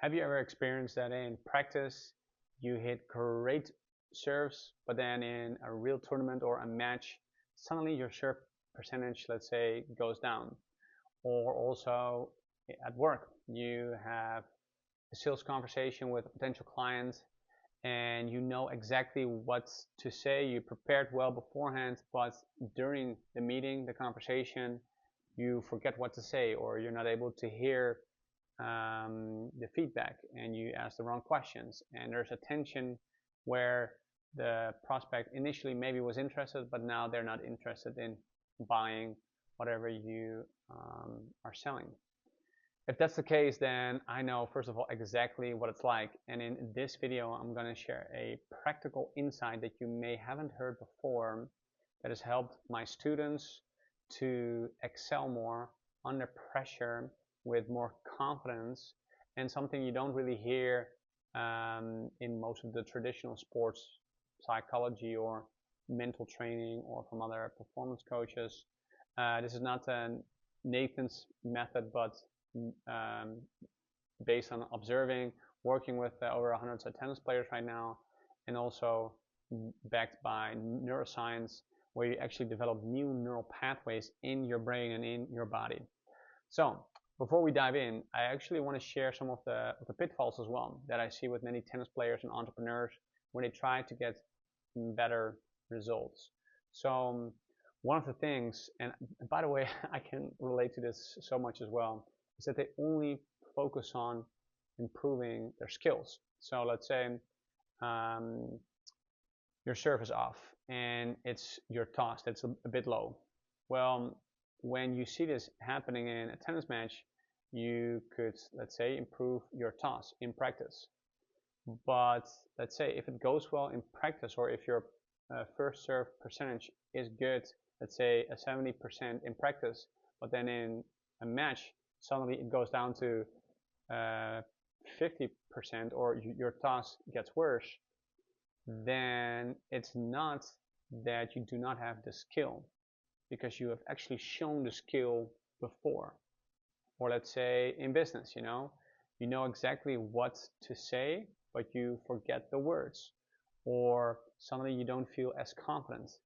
Have you ever experienced that in practice you hit great serves, but then in a real tournament or a match, suddenly your serve percentage, let's say, goes down? Or also at work, you have a sales conversation with a potential client and you know exactly what to say, you prepared well beforehand, but during the meeting, the conversation, you forget what to say or you're not able to hear the feedback and you ask the wrong questions, and there's a tension where the prospect initially maybe was interested, but now they're not interested in buying whatever you are selling. If that's the case, then I know first of all exactly what it's like, and in this video I'm going to share a practical insight that you may haven't heard before that has helped my students to excel more under pressure with more confidence, and something you don't really hear in most of the traditional sports psychology or mental training or from other performance coaches. This is not Nathan's method, but um, based on observing, working with over 100 tennis players right now, and also backed by neuroscience, where you actually develop new neural pathways in your brain and in your body. So before we dive in, I actually want to share some of the pitfalls as well that I see with many tennis players and entrepreneurs when they try to get better results. So one of the things, and by the way, I can relate to this so much as well, is that they only focus on improving their skills. So let's say your serve is off and it's your toss that's a bit low. Well, when you see this happening in a tennis match, you could, let's say, improve your toss in practice. But let's say if it goes well in practice, or if your first serve percentage is good, let's say a 70% in practice, but then in a match suddenly it goes down to 50%, or your toss gets worse, then it's not that you do not have the skill, because you have actually shown the skill before. Or let's say in business, you know exactly what to say, but you forget the words, or suddenly you don't feel as confident.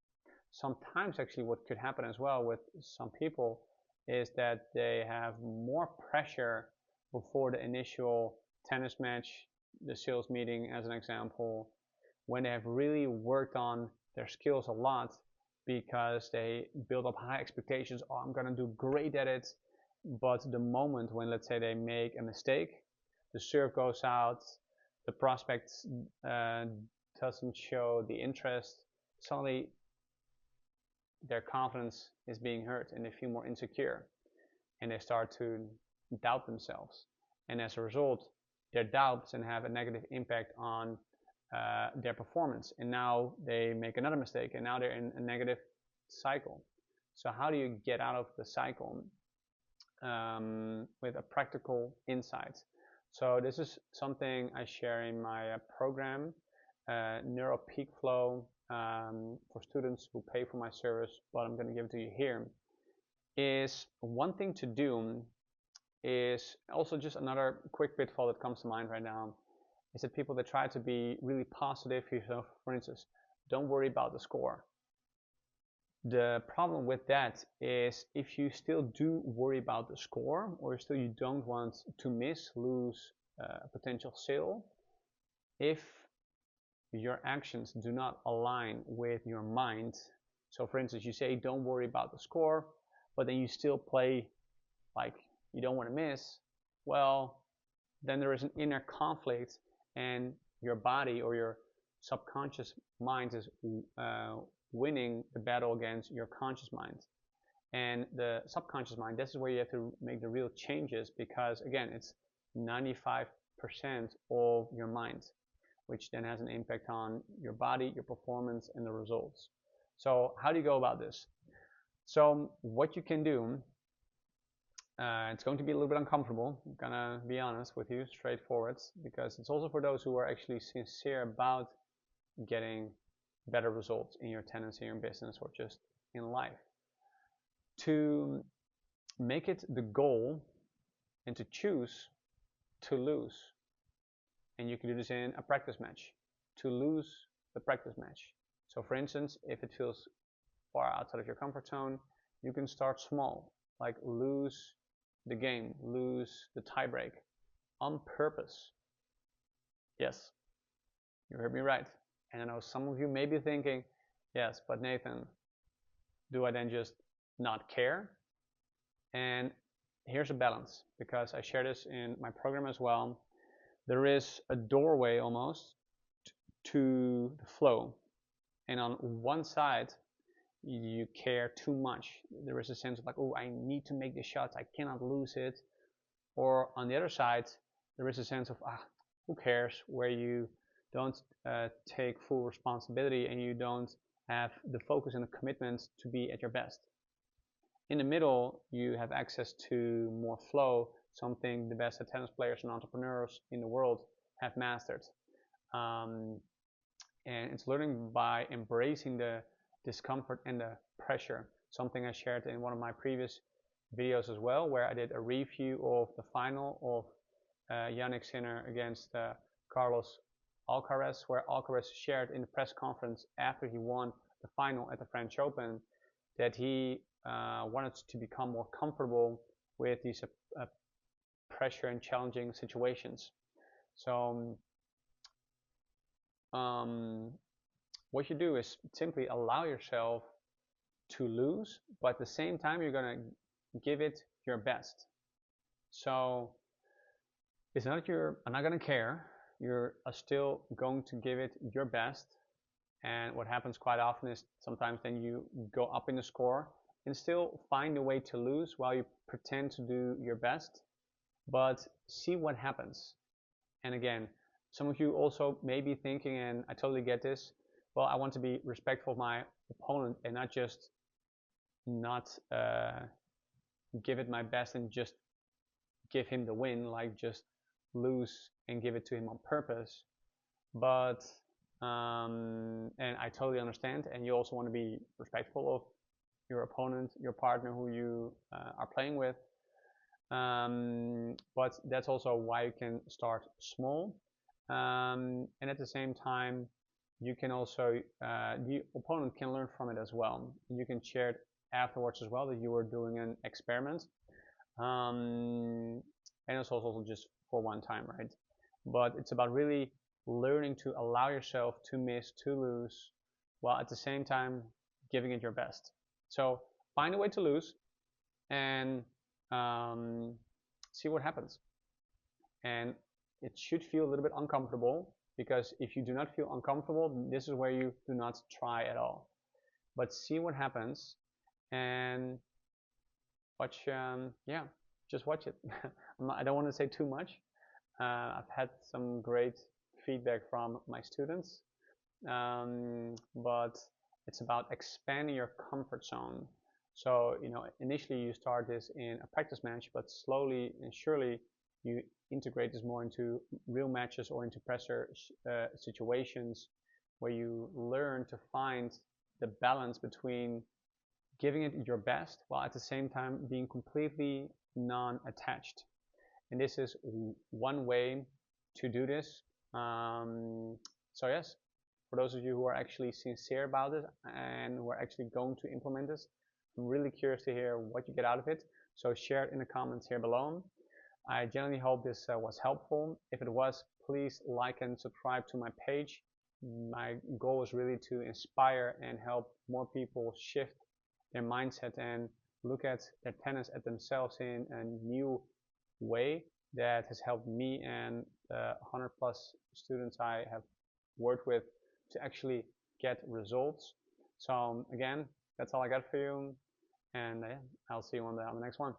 Sometimes actually what could happen as well with some people is that they have more pressure before the initial tennis match, the sales meeting as an example, when they have really worked on their skills a lot, because they build up high expectations. Oh, I'm gonna do great at it. But the moment when, let's say, they make a mistake, the serve goes out, the prospect doesn't show the interest, suddenly their confidence is being hurt and they feel more insecure and they start to doubt themselves. And as a result, their doubts can have a negative impact on their performance, and now they make another mistake and now they're in a negative cycle. So how do you get out of the cycle with a practical insight? So this is something I share in my program, Neuro Peak Flow, for students who pay for my service, but I'm going to give it to you here. Is one thing to do is also just another quick pitfall that comes to mind right now, is that people that try to be really positive, for instance, don't worry about the score. The problem with that is, if you still do worry about the score, or still you don't want to lose a potential sale, if your actions do not align with your mind, so for instance you say don't worry about the score, but then you still play like you don't want to miss, well, then there is an inner conflict, and your body or your subconscious mind is winning the battle against your conscious mind. And the subconscious mind, this is where you have to make the real changes, because again, it's 95% of your mind, which then has an impact on your body, your performance, and the results. So how do you go about this? So what you can do, it's going to be a little bit uncomfortable, I'm gonna be honest with you, straightforward, because it's also for those who are actually sincere about getting better results in your tennis, in your business, or just in life. To make it the goal and to choose to lose And you can do this in a practice match to lose the practice match. So for instance, if it feels far outside of your comfort zone, you can start small, like lose the game, lose the tiebreak on purpose. Yes, you heard me right. And I know some of you may be thinking, yes, but Nathan, do I then just not care? And here's a balance, because I share this in my program as well. There is a doorway almost to the flow. And on one side, you care too much. There is a sense of like, oh, I need to make the shots, I cannot lose it. Or on the other side, there is a sense of, who cares, where you don't take full responsibility and you don't have the focus and the commitment to be at your best. In the middle, you have access to more flow, something the best tennis players and entrepreneurs in the world have mastered. And it's learning by embracing the discomfort and the pressure, something I shared in one of my previous videos as well, where I did a review of the final of Jannik Sinner against Carlos Alcaraz, where Alcaraz shared in the press conference after he won the final at the French Open that he wanted to become more comfortable with these pressure and challenging situations. So what you do is simply allow yourself to lose, but at the same time you're going to give it your best. So it's not you're not going to care, you're still going to give it your best. And what happens quite often is sometimes then you go up in the score and still find a way to lose while you pretend to do your best, but see what happens. And again, some of you also may be thinking, and I totally get this, well, I want to be respectful of my opponent and not just not give it my best and just give him the win, like just lose and give it to him on purpose. But and I totally understand, and you also want to be respectful of your opponent, your partner who you are playing with. But that's also why you can start small, and at the same time you can also the opponent can learn from it as well. You can share it afterwards as well that you were doing an experiment, and it's also just for one time, right? But it's about really learning to allow yourself to miss, to lose, while at the same time giving it your best. So find a way to lose and see what happens. And it should feel a little bit uncomfortable, because if you do not feel uncomfortable, this is where you do not try at all. But see what happens and watch, yeah, just watch it. I don't want to say too much. I've had some great feedback from my students, but it's about expanding your comfort zone. So, initially you start this in a practice match, but slowly and surely you integrate this more into real matches or into pressure situations, where you learn to find the balance between giving it your best while at the same time being completely non-attached. And this is one way to do this. So yes, for those of you who are actually sincere about it and who are actually going to implement this, I'm really curious to hear what you get out of it. So share it in the comments here below. I genuinely hope this was helpful. If it was, please like and subscribe to my page. My goal is really to inspire and help more people shift their mindset and look at their tennis, at themselves in a new way that has helped me and the 100+ students I have worked with to actually get results. So again, that's all I got for you, and I'll see you on the next one.